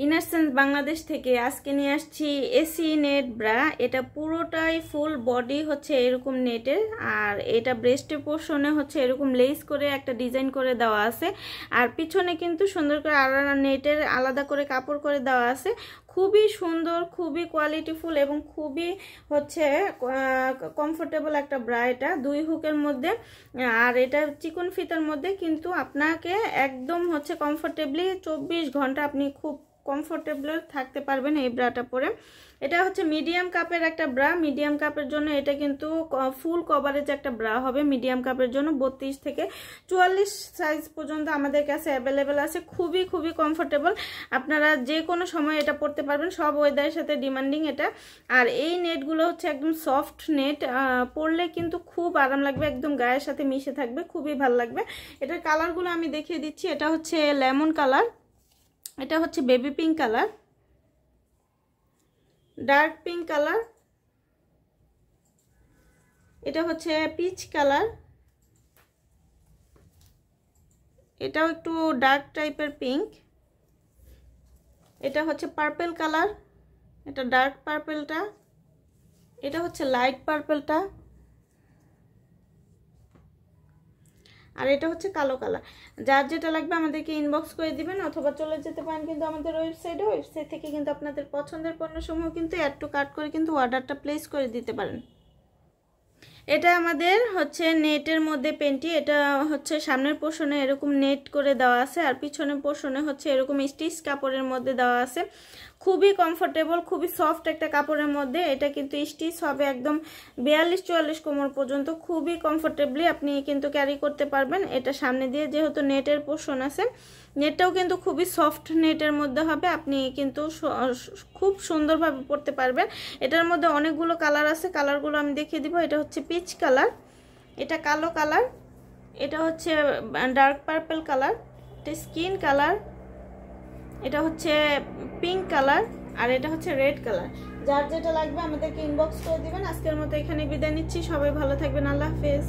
ইনারসেন্স বাংলাদেশ থেকে আজকে নিয়ে আসছি এসি নেট ব্রা। এটা পুরোটাই ফুল বডি হচ্ছে এরকম নেটের, আর এটা ব্রেস্টের পোর্শনে হচ্ছে এরকম লেস করে একটা ডিজাইন করে দেওয়া আছে, আর পিছনে কিন্তু সুন্দর করে নেটের আলাদা করে কাপড় করে দেওয়া আছে। খুবই সুন্দর, খুবই কোয়ালিটিফুল এবং খুবই হচ্ছে কমফোর্টেবল একটা ব্রা। এটা 2 হুকের মধ্যে, আর এটা চিকন ফিতার মধ্যে, কিন্তু আপনাকে একদম হচ্ছে কমফোর্টেবলি 24 ঘন্টা আপনি খুব কমফোর্টেবল থাকতে পারবেন এই ব্রাটা পরে। এটা হচ্ছে মিডিয়াম কাপের একটা ব্রা। মিডিয়াম কাপের জন্য এটা কিন্তু ফুল কভারেজ একটা ব্রা হবে। মিডিয়াম কাপের জন্য 32 থেকে 44 সাইজ পর্যন্ত আমাদের কাছে অ্যাভেলেবেল আছে। খুবই খুবই কমফোর্টেবল, আপনারা যে কোনো সময় এটা পরতে পারবেন, সব ওয়েদারের সাথে ডিমান্ডিং এটা। আর এই নেটগুলো হচ্ছে একদম সফট নেট, পরলে কিন্তু খুব আরাম লাগবে, একদম গায়ের সাথে মিশে থাকবে, খুবই ভালো লাগবে। এটার কালারগুলো আমি দেখিয়ে দিচ্ছি। এটা হচ্ছে লেমন কালার, এটা হচ্ছে baby pink colour, dark pink colour, এটা হচ্ছে পিচ কালার, এটাও একটু ডার্ক টাইপের পিঙ্ক, এটা হচ্ছে পার্পল কালার, এটা ডার্ক পার্পলটা, এটা হচ্ছে লাইট পার্পলটা, আর এটা হচ্ছে কালো কালার। যার যেটা লাগবে আমাদেরকে ইনবক্স করে দিবেন, অথবা চলে যেতে পারেন কিন্তু আমাদের ওয়েবসাইট থেকে কিন্তু আপনাদের পছন্দের পণ্যসমূহ কিন্তু অ্যাড টু কার্ট করে কিন্তু অর্ডারটা প্লেস করে দিতে পারেন। এটা আমাদের হচ্ছে নেটের মধ্যে পেন্টি। এটা হচ্ছে সামনের পোর্শনে এরকম নেট করে দেওয়া আছে, আর পিছনের পোর্শনে হচ্ছে এরকম স্টিচ কাপড়ের মধ্যে দেওয়া আছে। খুবই কমফোর্টেবল, খুবই সফট একটা কাপড়ের মধ্যে। এটা কিন্তু স্টিচ হবে একদম 42-44 কোমর পর্যন্ত। খুবই কমফোর্টেবলি আপনি কিন্তু ক্যারি করতে পারবেন। এটা সামনে দিয়ে যেহেতু নেটের পোর্শন আছে, নেটটাও কিন্তু খুবই সফট নেটের মধ্যে হবে, আপনি কিন্তু খুব সুন্দরভাবে পরতে পারবেন। এটার মধ্যে অনেকগুলো কালার আছে, কালারগুলো আমি দেখিয়ে দিব। এটা হচ্ছে পিচ কালার, এটা কালো কালার, এটা হচ্ছে ডার্ক পার্পল কালার, এটা স্কিন কালার, এটা হচ্ছে পিঙ্ক কালার, আর এটা হচ্ছে রেড কালার। যার যেটা লাগবে আমাদেরকে ইনবক্স করে দিবেন। আজকের মতো এখানে বিদায় নিচ্ছি। সবাই ভালো থাকবেন। আল্লাহ হাফেজ।